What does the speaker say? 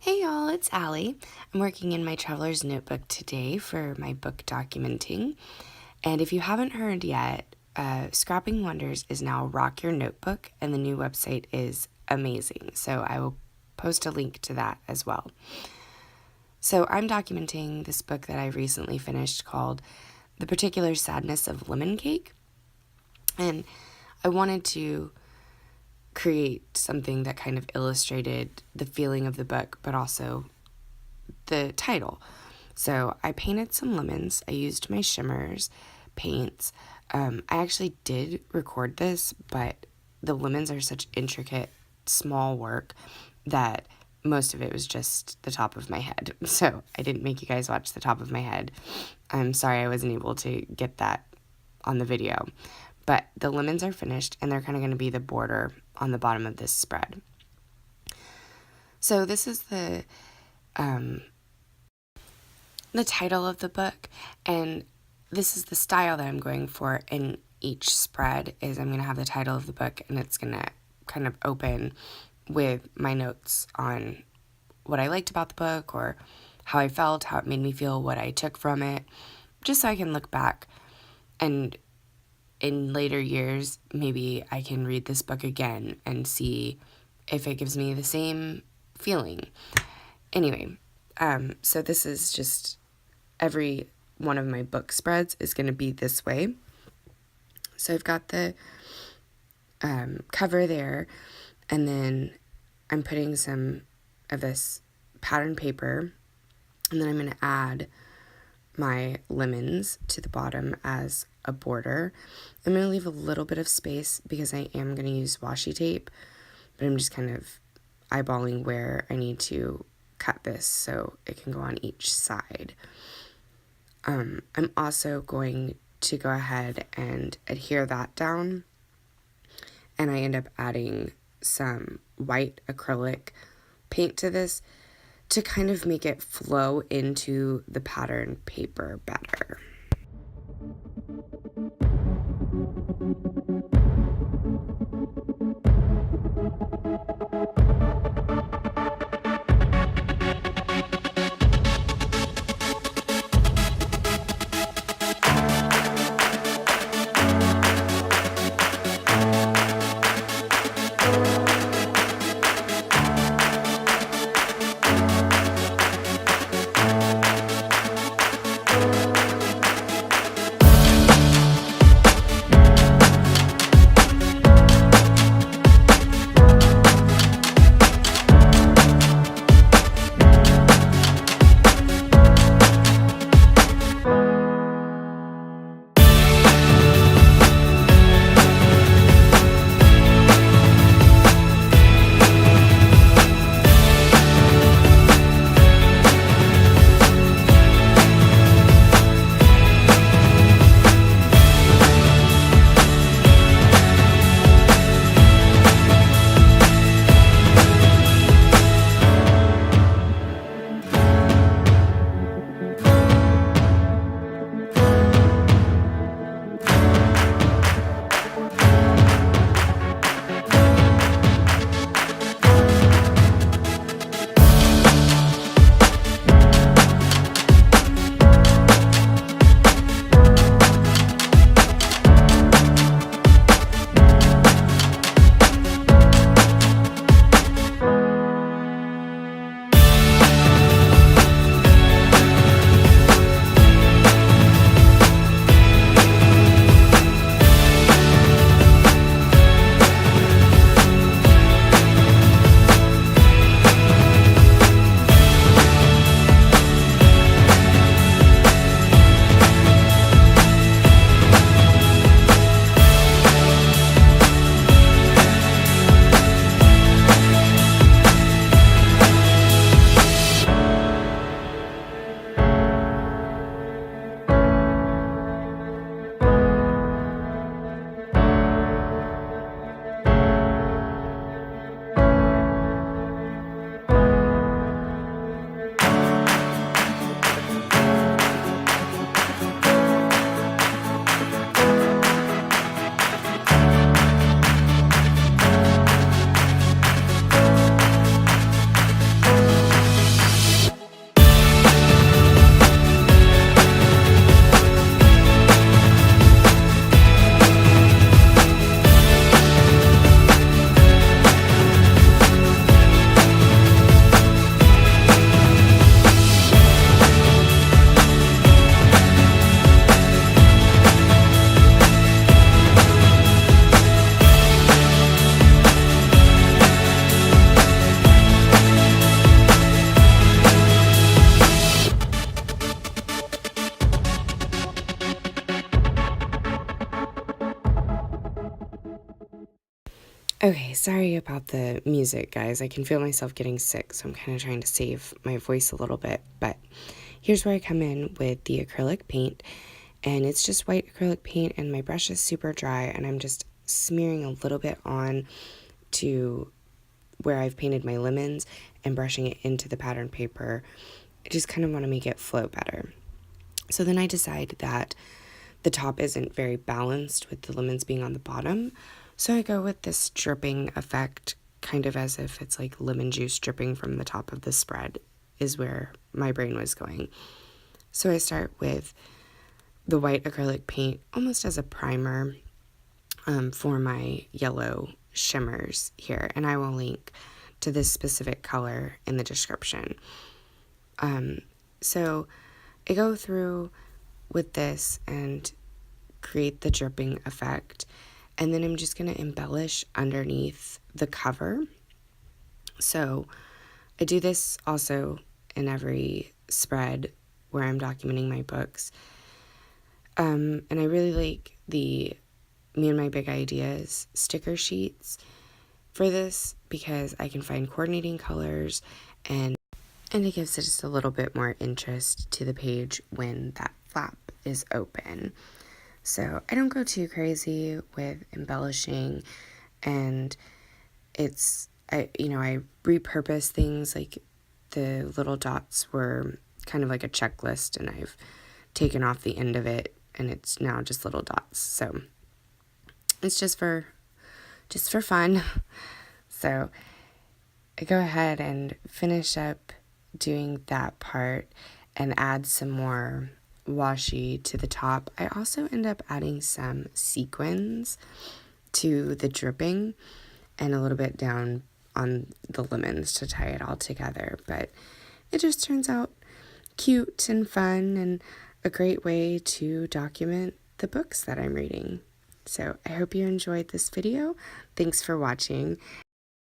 Hey y'all, it's Allie. I'm working in my traveler's notebook today for my book documenting. And if you haven't heard yet, Scrapping Wonders is now Rock Your Notebook, and the new website is amazing. So I will post a link to that as well. So I'm documenting this book that I recently finished called The Particular Sadness of Lemon Cake. And I wanted to create something that kind of illustrated the feeling of the book, but also the title. So I painted some lemons. I used my Shimmerz paints. I actually did record this, but the lemons are such intricate, small work that most of it was just the top of my head. So I didn't make you guys watch the top of my head. I'm sorry I wasn't able to get that on the video. But the lemons are finished, and they're kind of going to be the border on the bottom of this spread. So this is the title of the book, and this is the style that I'm going for in each spread. Is I'm going to have the title of the book, and it's going to kind of open with my notes on what I liked about the book, or how I felt, how it made me feel, what I took from it, just so I can look back and in later years, maybe I can read this book again and see if it gives me the same feeling. Anyway, so this is just every one of my book spreads is going to be this way. So I've got the cover there, and then I'm putting some of this pattern paper, and then I'm going to add my lemons to the bottom as a border. I'm going to leave a little bit of space because I am going to use washi tape, but I'm just kind of eyeballing where I need to cut this so it can go on each side. I'm also going to go ahead and adhere that down, and I end up adding some white acrylic paint to this to kind of make it flow into the pattern paper better. Okay, sorry about the music, guys. I can feel myself getting sick, so I'm kind of trying to save my voice a little bit. But here's where I come in with the acrylic paint, and it's just white acrylic paint, and my brush is super dry, and I'm just smearing a little bit on to where I've painted my lemons and brushing it into the pattern paper. I just kind of want to make it flow better. So then I decide that the top isn't very balanced with the lemons being on the bottom. So I go with this dripping effect, kind of as if it's like lemon juice dripping from the top of the spread, is where my brain was going. So I start with the white acrylic paint almost as a primer for my yellow shimmers here. And I will link to this specific color in the description. So I go through with this and create the dripping effect, and then I'm just going to embellish underneath the cover. So I do this also in every spread where I'm documenting my books, and I really like the Me and My Big Ideas sticker sheets for this because I can find coordinating colors, and it gives it just a little bit more interest to the page when that flap is open. So I don't go too crazy with embellishing, and I repurpose things. Like the little dots were kind of like a checklist, and I've taken off the end of it, and it's now just little dots. So it's just for fun. So I go ahead and finish up doing that part and add some more washi to the top. I also end up adding some sequins to the dripping and a little bit down on the lemons to tie it all together. But it just turns out cute and fun and a great way to document the books that I'm reading. So I hope you enjoyed this video. Thanks for watching.